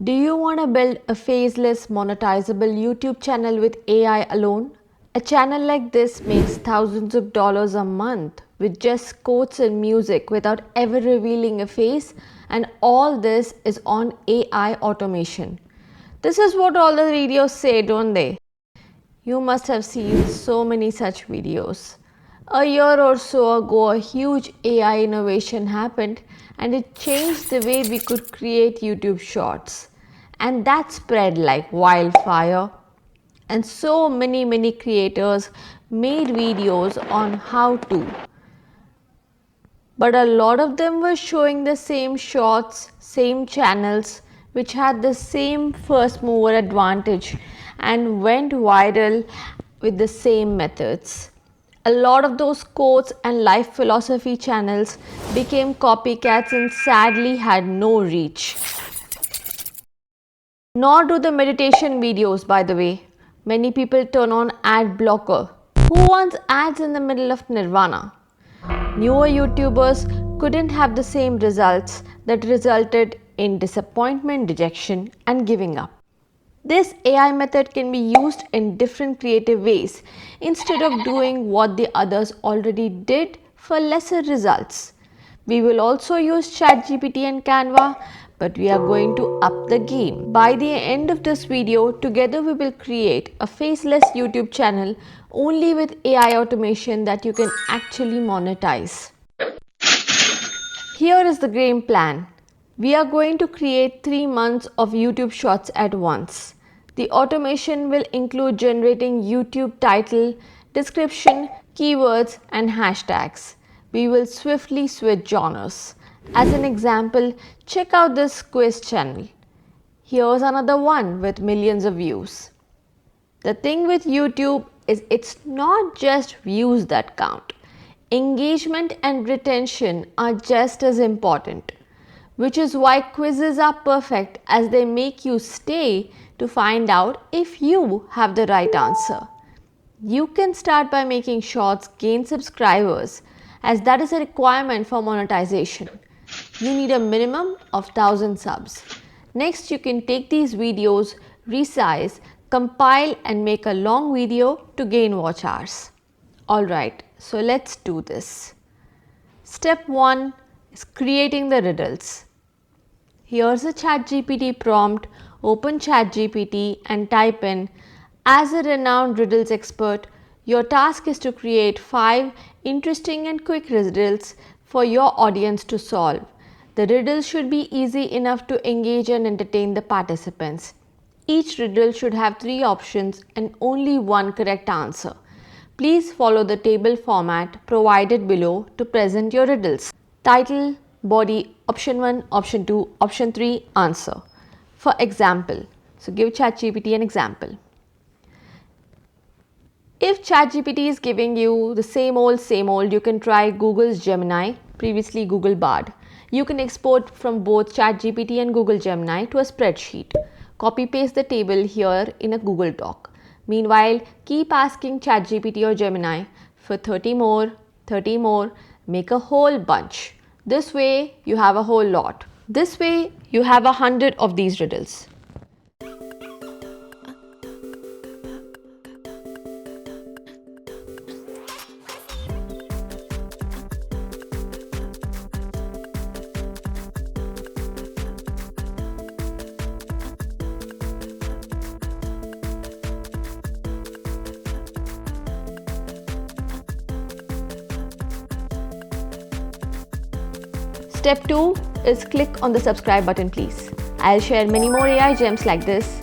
Do you want to build a faceless, monetizable YouTube channel with AI alone? A channel like this makes thousands of dollars a month with just quotes and music without ever revealing a face, and all this is on AI automation. This is what all the videos say, don't they? You must have seen so many such videos. A year or so ago, a huge AI innovation happened and it changed the way we could create YouTube shorts. And that spread like wildfire. And so many creators made videos on how to. But a lot of them were showing the same shorts, same channels, which had the same first mover advantage and went viral with the same methods. A lot of those quotes and life philosophy channels became copycats and sadly had no reach. Nor do the meditation videos, by the way. Many people turn on ad blocker. Who wants ads in the middle of nirvana? Newer YouTubers couldn't have the same results that resulted in disappointment, dejection, and giving up. This AI method can be used in different creative ways instead of doing what the others already did for lesser results. We will also use ChatGPT and Canva, but we are going to up the game. By the end of this video, together we will create a faceless YouTube channel only with AI automation that you can actually monetize. Here is the game plan. We are going to create 3 months of YouTube shorts at once. The automation will include generating YouTube title, description, keywords, and hashtags. We will swiftly switch genres. As an example, check out this quiz channel. Here's another one with millions of views. The thing with YouTube is it's not just views that count. Engagement and retention are just as important, which is why quizzes are perfect as they make you stay to find out if you have the right answer. You can start by making shorts gain subscribers, as that is a requirement for monetization. You need a minimum of 1000 subs. Next, you can take these videos, resize, compile and make a long video to gain watch hours. Alright, so let's do this. Step 1 is creating the riddles. Here's a ChatGPT prompt. Open ChatGPT and type in, as a renowned riddles expert, your task is to create 5 interesting and quick riddles for your audience to solve. The riddles should be easy enough to engage and entertain the participants. Each riddle should have 3 options and only one correct answer. Please follow the table format provided below to present your riddles. Title, body, option 1, option 2, option 3, answer. For example, so give ChatGPT an example. If ChatGPT is giving you the same old, you can try Google's Gemini, previously Google Bard. You can export from both ChatGPT and Google Gemini to a spreadsheet. Copy paste the table here in a Google Doc. Meanwhile, keep asking ChatGPT or Gemini for 30 more, make a whole bunch. This way you have a whole lot. This way you have 100 of these riddles. Step 2 is click on the subscribe button, please. I'll share many more AI gems like this.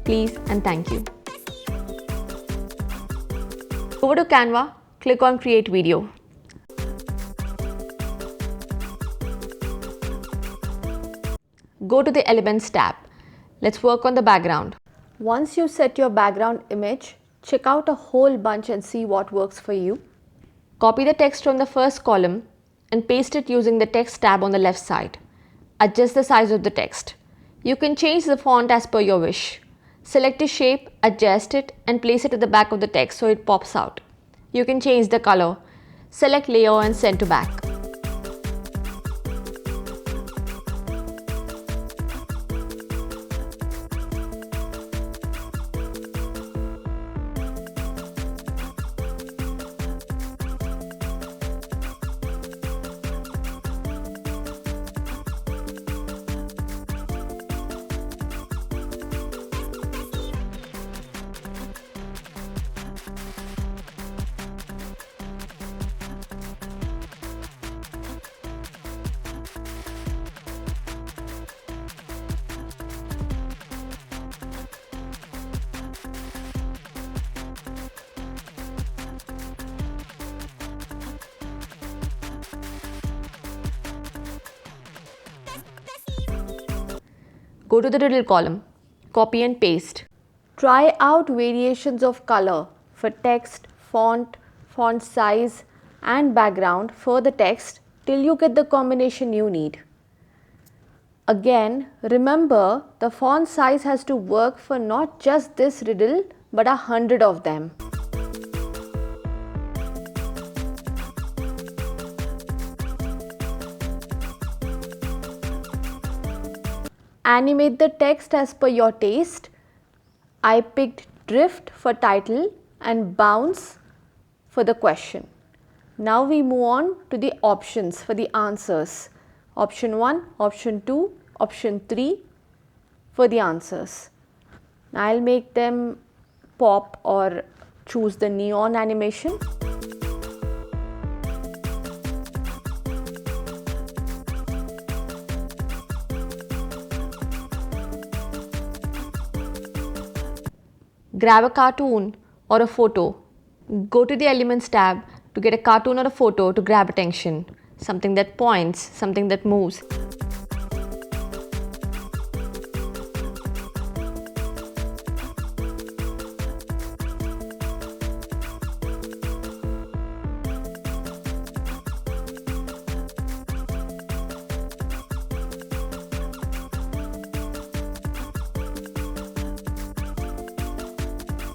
Please and thank you. Over to Canva, click on create video. Go to the elements tab. Let's work on the background. Once you set your background image, check out a whole bunch and see what works for you. Copy the text from the first column and paste it using the text tab on the left side. Adjust the size of the text. You can change the font as per your wish. Select a shape, adjust it and place it at the back of the text so it pops out. You can change the color. Select layer and send to back. Go to the riddle column, copy and paste. Try out variations of color for text, font size and background for the text till you get the combination you need. Again, remember the font size has to work for not just this riddle but 100 of them. Animate the text as per your taste. I picked drift for title and bounce for the question. Now we move on to the options for the answers. Option 1, option 2, option 3 for the answers. Now I'll make them pop or choose the neon animation. Grab a cartoon or a photo. Go to the Elements tab to get a cartoon or a photo to grab attention. Something that points, something that moves.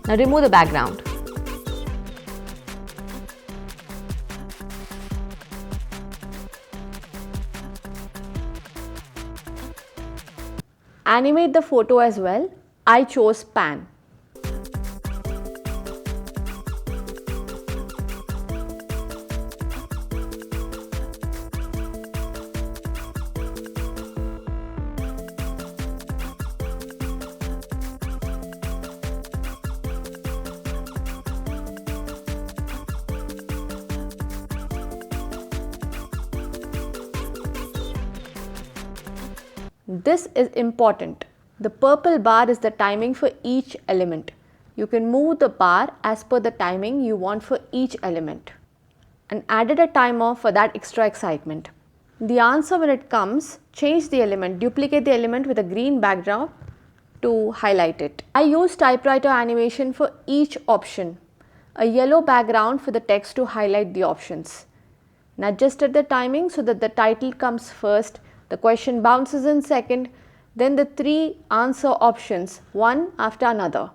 Now remove the background. Animate the photo as well. I chose pan. This is important. The purple bar is the timing for each element. You can move the bar as per the timing you want for each element. And added a timer for that extra excitement. The answer when it comes, change the element, duplicate the element with a green background to highlight it. I use typewriter animation for each option. A yellow background for the text to highlight the options. And adjusted the timing so that the title comes first, the question bounces in second, then the 3 answer options, one after another.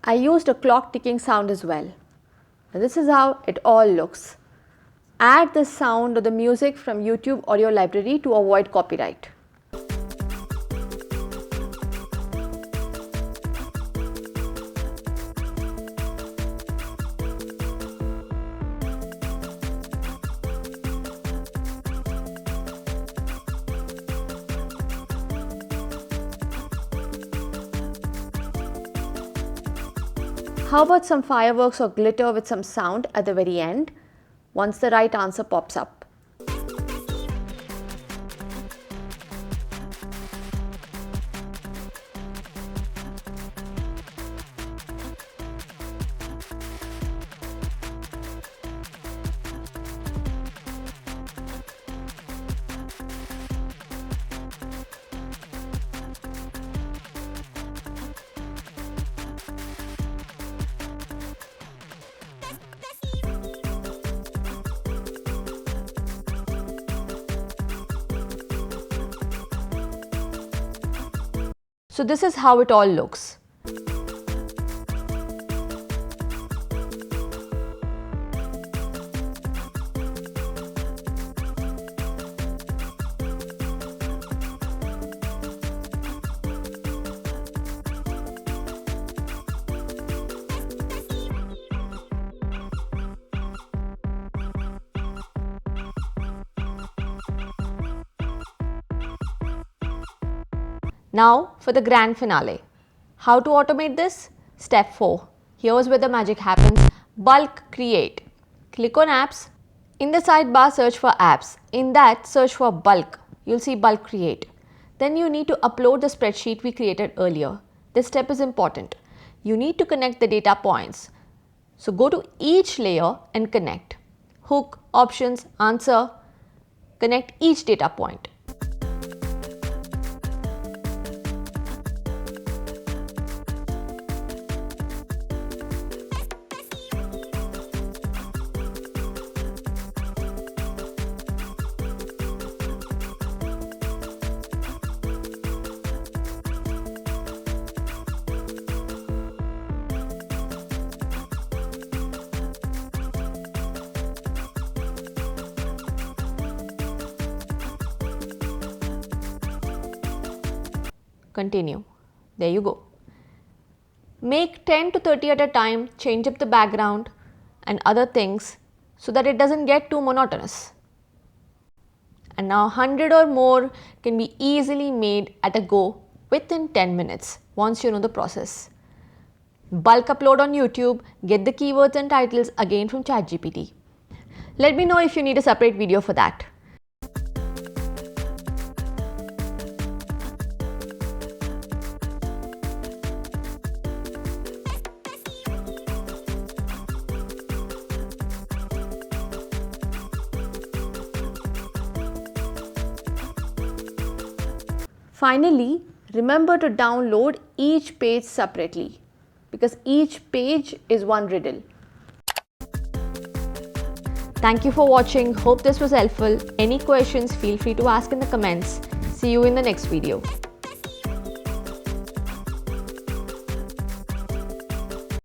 I used a clock ticking sound as well. Now this is how it all looks. Add the sound or the music from YouTube audio library to avoid copyright. How about some fireworks or glitter with some sound at the very end once the right answer pops up? So this is how it all looks. Now for the grand finale. How to automate this? Step 4. Here's where the magic happens. Bulk create. Click on apps. In the sidebar, search for apps. In that, search for bulk. You'll see bulk create. Then you need to upload the spreadsheet we created earlier. This step is important. You need to connect the data points. So go to each layer and connect. Hook, options, answer. Connect each data point. continue. There you go. Make 10 to 30 at a time, change up the background and other things so that it doesn't get too monotonous. And now 100 or more can be easily made at a go within 10 minutes once you know the process. Bulk upload on YouTube, get the keywords and titles again from ChatGPT. Let me know if you need a separate video for that. Finally, remember to download each page separately because each page is one riddle. Thank you for watching. Hope this was helpful. Any questions, feel free to ask in the comments. See you in the next video.